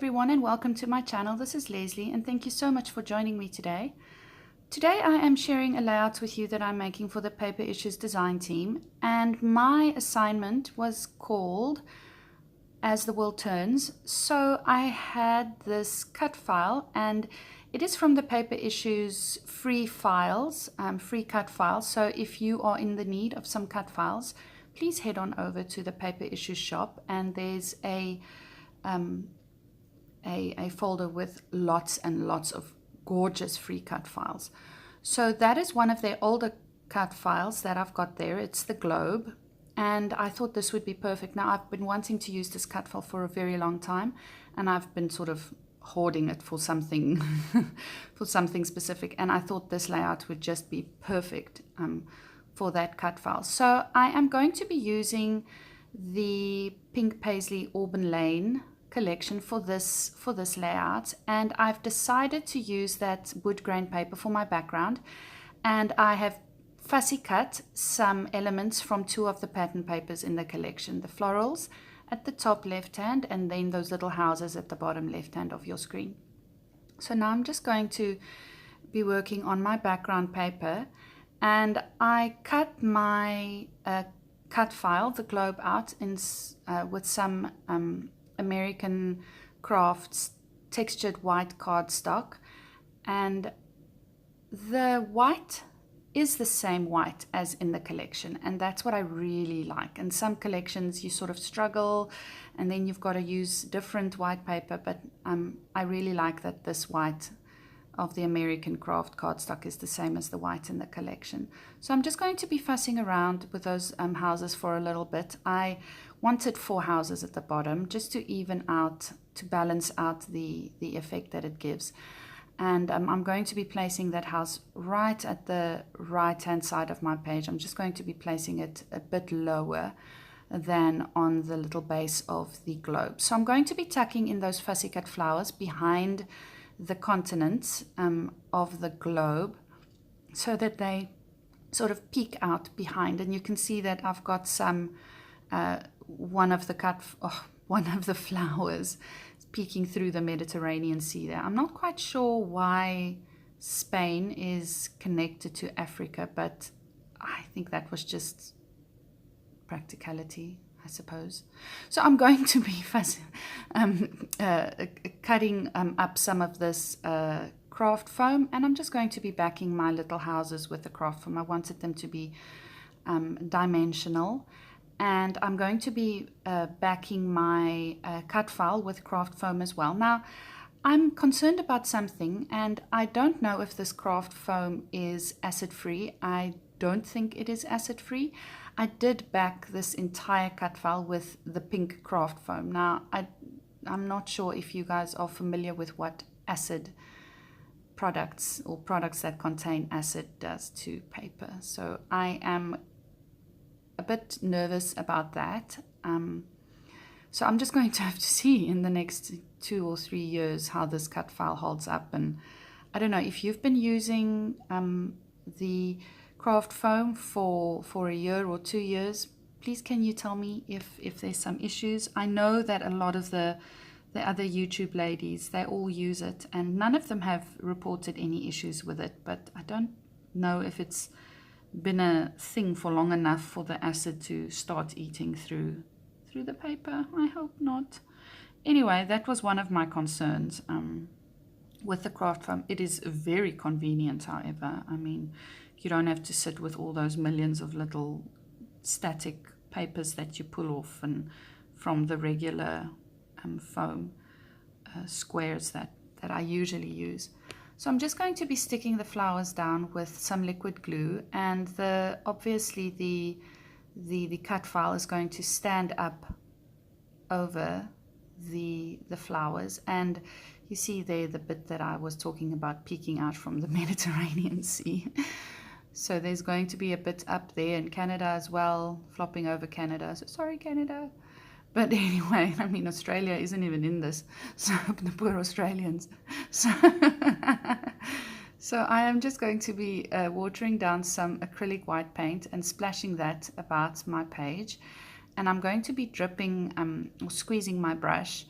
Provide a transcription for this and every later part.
everyone, and welcome to my channel. This is Leslie, and thank you so much for joining me today. Today I am sharing a layout with you that I'm making for the Paper Issues design team, and my assignment was called As the World Turns. So I had this cut file, and it is from the Paper Issues free files, free cut files. So if you are in the need of some cut files, please head on over to the Paper Issues shop, and there's a folder with lots and lots of gorgeous free cut files. So that is one of their older cut files that I've got there. It's the globe, and I thought this would be perfect. Now, I've been wanting to use this cut file for a very long time, and I've been sort of hoarding it for something for something specific, and I thought this layout would just be perfect for that cut file. So I am going to be using the pink Paislee Auburn Lane collection for this layout, and I've decided to use that wood grain paper for my background, and I have fussy cut some elements from two of the pattern papers in the collection, the florals at the top left hand and then those little houses at the bottom left hand of your screen. So now I'm just going to be working on my background paper, and I cut my cut file, the globe, out in with some American Crafts textured white cardstock, and the white is the same white as in the collection, and that's what I really like. In some collections you sort of struggle and then you've got to use different white paper, but I really like that this white of the American Craft cardstock is the same as the white in the collection. So I'm just going to be fussing around with those houses for a little bit. I wanted 4 houses at the bottom just to even out, to balance out the effect that it gives. And I'm going to be placing that house right at the right hand side of my page. I'm just going to be placing it a bit lower than on the little base of the globe. So I'm going to be tucking in those fussy cut flowers behind the continents of the globe so that they sort of peek out behind, and you can see that I've got some one of the flowers peeking through the Mediterranean Sea there. I'm not quite sure why Spain is connected to Africa, but I think that was just practicality, I suppose. So I'm going to be cutting up some of this craft foam, and I'm just going to be backing my little houses with the craft foam. I wanted them to be dimensional, and I'm going to be backing my cut file with craft foam as well. Now, I'm concerned about something, and I don't know if this craft foam is acid-free. I don't think it is acid-free. I did back this entire cut file with the pink craft foam. Now, I'm not sure if you guys are familiar with what acid products or products that contain acid does to paper. So I am a bit nervous about that. So I'm just going to have to see in the next 2 or 3 years how this cut file holds up. And I don't know if you've been using the craft foam for a year or 2 years. Please can you tell me if there's some issues? I know that a lot of the other YouTube ladies, they all use it, and none of them have reported any issues with it, but I don't know if it's been a thing for long enough for the acid to start eating through the paper. I hope not. Anyway, that was one of my concerns with the craft foam. It is very convenient, however. I mean, you don't have to sit with all those millions of little static papers that you pull off and from the regular foam squares that I usually use. So I'm just going to be sticking the flowers down with some liquid glue, and obviously the cut file is going to stand up over the flowers, and you see there the bit that I was talking about peeking out from the Mediterranean Sea. So there's going to be a bit up there in Canada as well, flopping over Canada. So sorry, Canada. But anyway, I mean, Australia isn't even in this, so the poor Australians. So I am just going to be watering down some acrylic white paint and splashing that about my page. And I'm going to be dripping or squeezing my brush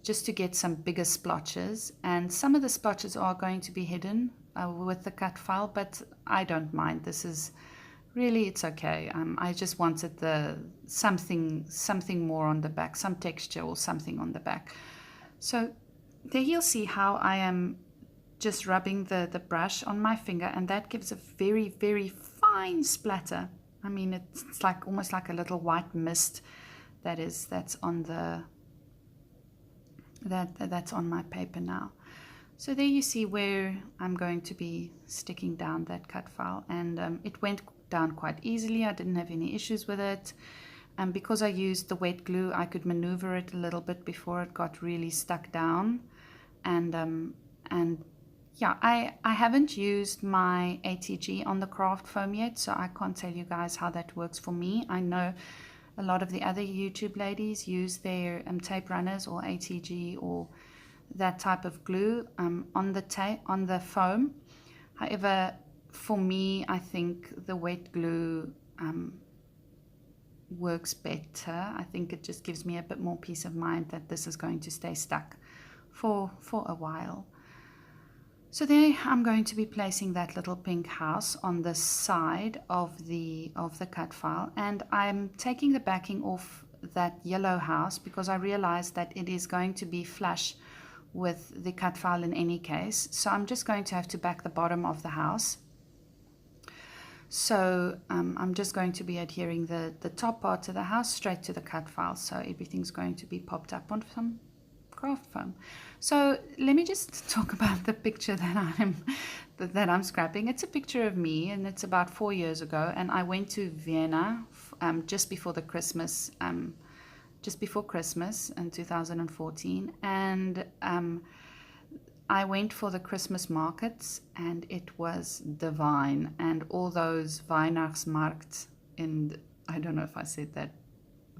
just to get some bigger splotches, and some of the splotches are going to be hidden with the cut file, but I don't mind. This is really, it's okay. I just wanted the something more on the back, some texture or something on the back. So there you'll see how I am just rubbing the brush on my finger, and that gives a very, very fine splatter. I mean, it's like almost like a little white mist that's on that's on my paper now. So there you see where I'm going to be sticking down that cut file, and it went down quite easily. I didn't have any issues with it. And because I used the wet glue, I could maneuver it a little bit before it got really stuck down. And yeah, I haven't used my ATG on the craft foam yet, so I can't tell you guys how that works for me. I know a lot of the other YouTube ladies use their tape runners or ATG or that type of glue on the foam. However, for me, I think the wet glue works better. I think it just gives me a bit more peace of mind that this is going to stay stuck for a while. So there I'm going to be placing that little pink house on the side of the cut file, and I'm taking the backing off that yellow house because I realized that it is going to be flush with the cut file in any case. So I'm just going to have to back the bottom of the house. So I'm just going to be adhering the top part of the house straight to the cut file, so everything's going to be popped up on some craft foam. So let me just talk about the picture that I'm scrapping. It's a picture of me, and it's about 4 years ago, and I went to Vienna just before Christmas in 2014, and I went for the Christmas markets, and it was divine. And all those Weihnachtsmarkt, and I don't know if I said that,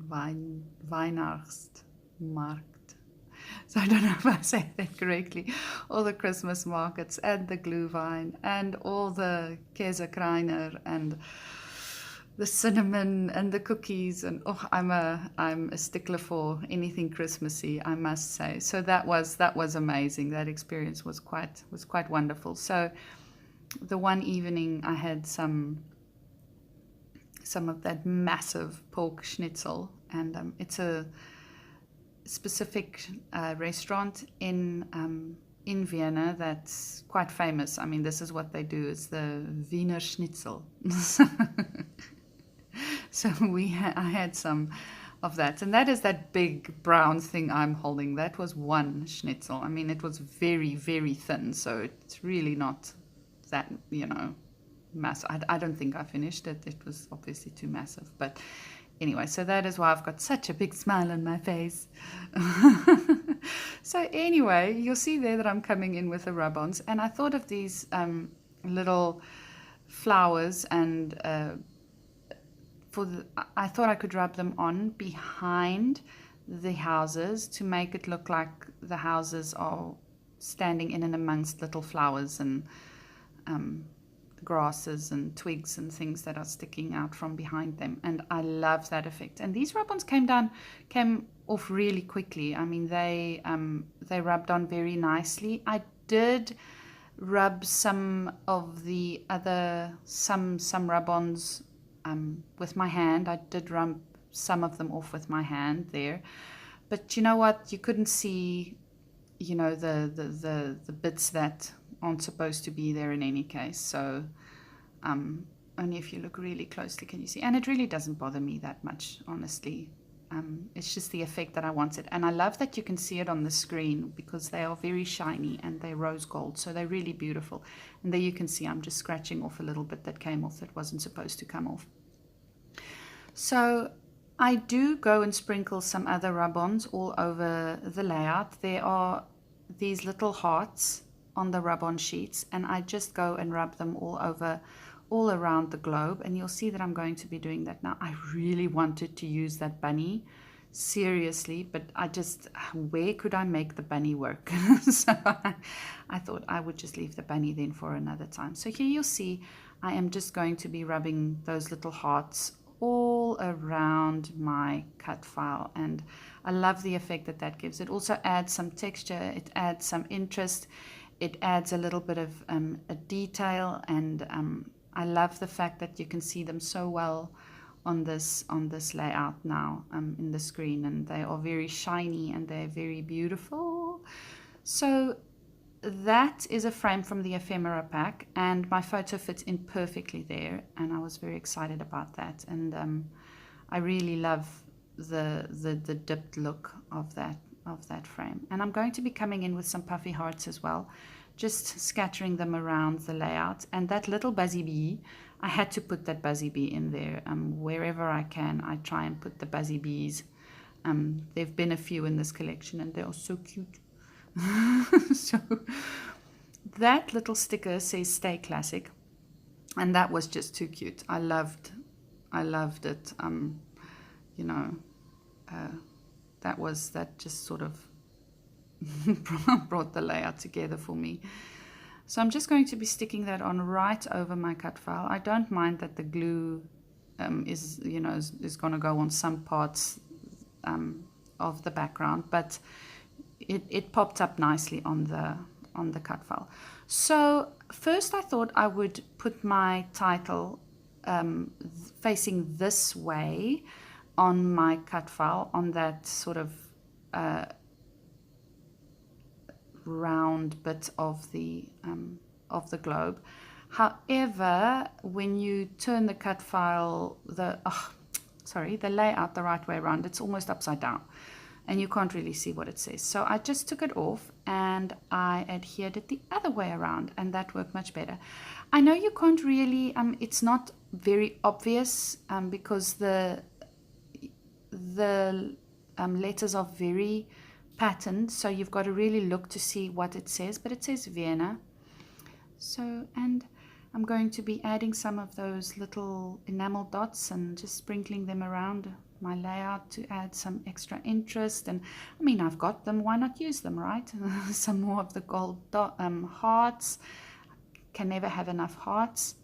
Weihnachtsmarkt. So I don't know if I said that correctly. All the Christmas markets and the Glühwein and all the Käsekreiner and the cinnamon and the cookies, and I'm a stickler for anything Christmassy, I must say. So that was amazing. That experience was quite wonderful. So the one evening I had some of that massive pork schnitzel, and it's a specific restaurant in Vienna that's quite famous. I mean, this is what they do. It's the Wiener Schnitzel. So I had some of that, and that is that big brown thing I'm holding. That was one schnitzel. I mean, it was very, very thin, so it's really not that, massive. I don't think I finished it. It was obviously too massive, but anyway, so that is why I've got such a big smile on my face. So anyway, you'll see there that I'm coming in with the rub-ons, and I thought of these little flowers, and I thought I could rub them on behind the houses to make it look like the houses are standing in and amongst little flowers and grasses and twigs and things that are sticking out from behind them, and I love that effect. And these rub-ons came off really quickly. I mean, they rubbed on very nicely. I did rub some of the other some rub-ons with my hand. I did rub some of them off with my hand there, but you know what? You couldn't see, the bits that aren't supposed to be there in any case. So only if you look really closely can you see. And it really doesn't bother me that much, honestly. It's just the effect that I wanted. And I love that you can see it on the screen because they are very shiny and they're rose gold. So they're really beautiful. And there you can see I'm just scratching off a little bit that came off that wasn't supposed to come off. So I do go and sprinkle some other rub-ons all over the layout. There are these little hearts on the rub-on sheets, and I just go and rub them all around the globe, and you'll see that I'm going to be doing that now. I really wanted to use that bunny, seriously, but where could I make the bunny work? So I thought I would just leave the bunny then for another time. So here you'll see I am just going to be rubbing those little hearts all around my cut file, and I love the effect that that gives. It also adds some texture, it adds some interest, it adds a little bit of a detail, and I love the fact that you can see them so well on this layout now in the screen, and they are very shiny and they're very beautiful. So that is a frame from the ephemera pack, and my photo fits in perfectly there, and I was very excited about that. And I really love the dipped look of that frame. And I'm going to be coming in with some puffy hearts as well, just scattering them around the layout. And that little buzzy bee, I had to put that buzzy bee in there. Wherever I can, I try and put the buzzy bees. There've been a few in this collection, and they are so cute. So that little sticker says "Stay Classic," and that was just too cute. I loved it. You know, that just sort of brought the layout together for me. So I'm just going to be sticking that on right over my cut file. I don't mind that the glue is going to go on some parts of the background, but it popped up nicely on the cut file. So first I thought I would put my title facing this way on my cut file, on that sort of round bit of the globe. However, when you turn the cut file, the layout the right way around, it's almost upside down, and you can't really see what it says. So I just took it off and I adhered it the other way around, and that worked much better. I know you can't really, it's not very obvious because the letters are very patterned, so you've got to really look to see what it says, but it says Vienna. So, and I'm going to be adding some of those little enamel dots and just sprinkling them around my layout to add some extra interest. And I mean, I've got them, why not use them, right? Some more of the gold hearts. Can never have enough hearts.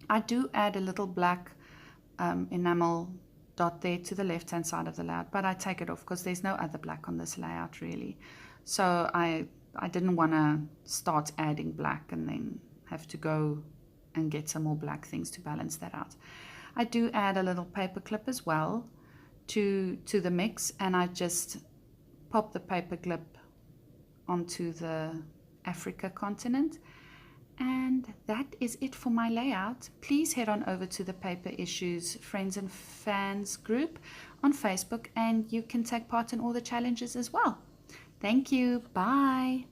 I do add a little black enamel dot there to the left hand side of the layout, but I take it off because there's no other black on this layout really. So I didn't want to start adding black and then have to go and get some more black things to balance that out. I do add a little paper clip as well to the mix, and I just pop the paper clip onto the Africa continent. And that is it for my layout. Please head on over to the Paper Issues Friends and Fans group on Facebook, and you can take part in all the challenges as well. Thank you. Bye.